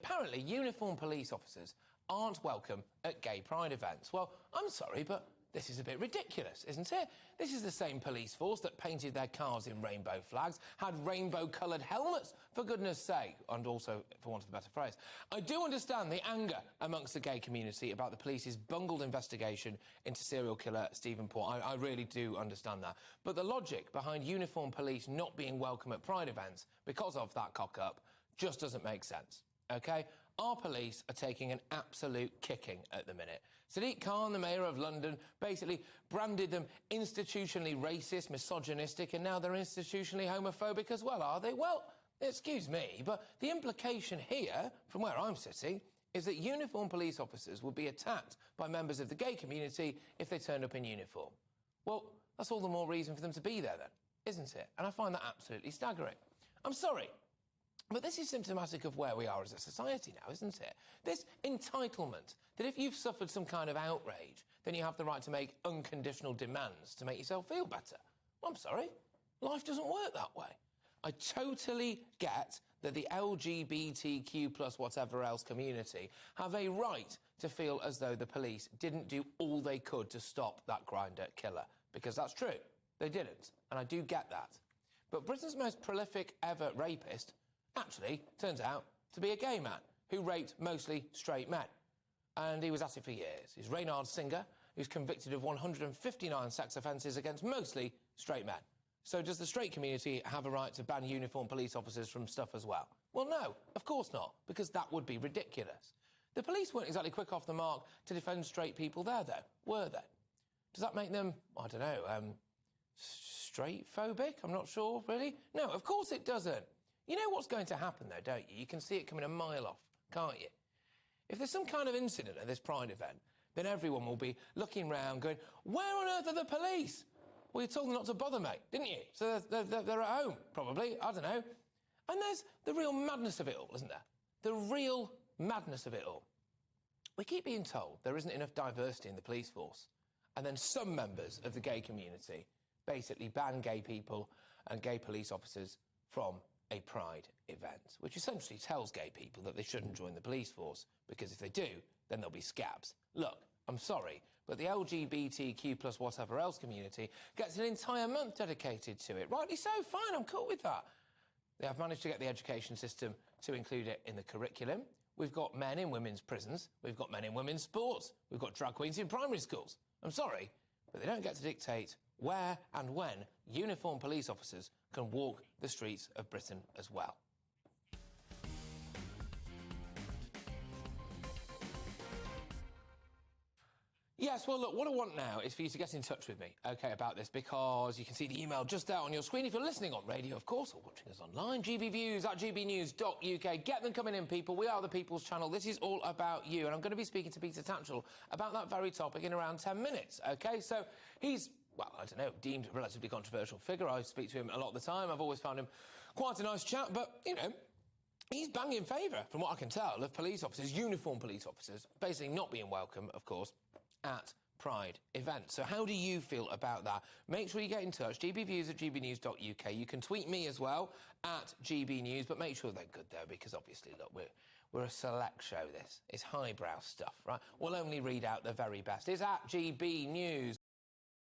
apparently uniformed police officers aren't welcome at gay pride events. Well, I'm sorry, but this is a bit ridiculous, isn't it? This is the same police force that painted their cars in rainbow flags, had rainbow-coloured helmets, for goodness sake, and also, for want of a better phrase. I do understand the anger amongst the gay community about the police's bungled investigation into serial killer Stephen Port. I really do understand that. But the logic behind uniformed police not being welcome at pride events because of that cock-up just doesn't make sense. OK? Our police are taking an absolute kicking at the minute. Sadiq Khan, the mayor of London, basically branded them institutionally racist, misogynistic, and now they're institutionally homophobic as well, are they? Well, excuse me, but the implication here, from where I'm sitting, is that uniformed police officers would be attacked by members of the gay community if they turned up in uniform. Well, that's all the more reason for them to be there then, isn't it? And I find that absolutely staggering. I'm sorry, but this is symptomatic of where we are as a society now, isn't it? This entitlement that if you've suffered some kind of outrage, then you have the right to make unconditional demands to make yourself feel better. Well, I'm sorry, life doesn't work that way. I totally get that the LGBTQ plus whatever else community have a right to feel as though the police didn't do all they could to stop that Grindr killer, because that's true. They didn't, and I do get that. But Britain's most prolific ever rapist actually turns out to be a gay man who raped mostly straight men. And he was at it for years. He's Reynard Singer, who's convicted of 159 sex offences against mostly straight men. So does the straight community have a right to ban uniformed police officers from stuff as well? Well, no, of course not, because that would be ridiculous. The police weren't exactly quick off the mark to defend straight people there, though, were they? Does that make them, I don't know, straight-phobic? I'm not sure, really. No, of course it doesn't. You know what's going to happen, though, don't you? You can see it coming a mile off, can't you? If there's some kind of incident at this Pride event, then everyone will be looking round going, where on earth are the police? Well, you told them not to bother, mate, didn't you? So they're at home, probably, I don't know. And there's the real madness of it all, isn't there? The real madness of it all. We keep being told there isn't enough diversity in the police force, and then some members of the gay community basically ban gay people and gay police officers from a pride event, which essentially tells gay people that they shouldn't join the police force, because if they do, then they'll be scabs. Look, I'm sorry, but the LGBTQ plus whatever else community gets an entire month dedicated to it. Rightly so, fine, I'm cool with that. They have managed to get the education system to include it in the curriculum. We've got men in women's prisons. We've got men in women's sports. We've got drag queens in primary schools. I'm sorry, but they don't get to dictate where and when uniformed police officers can walk the streets of Britain as well. Yes, well, look, what I want now is for you to get in touch with me, OK, about this, because you can see the email just out on your screen if you're listening on radio, of course, or watching us online, gbviews at gbnews.uk. Get them coming in, people. We are the People's Channel. This is all about you, and I'm going to be speaking to Peter Tatchell about that very topic in around 10 minutes, OK? So he's, well, I don't know, deemed a relatively controversial figure. I speak to him a lot of the time. I've always found him quite a nice chap, but, you know, he's banging in favour, from what I can tell, of police officers, uniformed police officers, basically not being welcome, of course, at Pride events. So how do you feel about that? Make sure you get in touch, gbviews at gbnews.uk. You can tweet me as well, at gbnews, but make sure they're good, though, because obviously, look, we're a select show, this. It's highbrow stuff, right? We'll only read out the very best. It's at GBNews.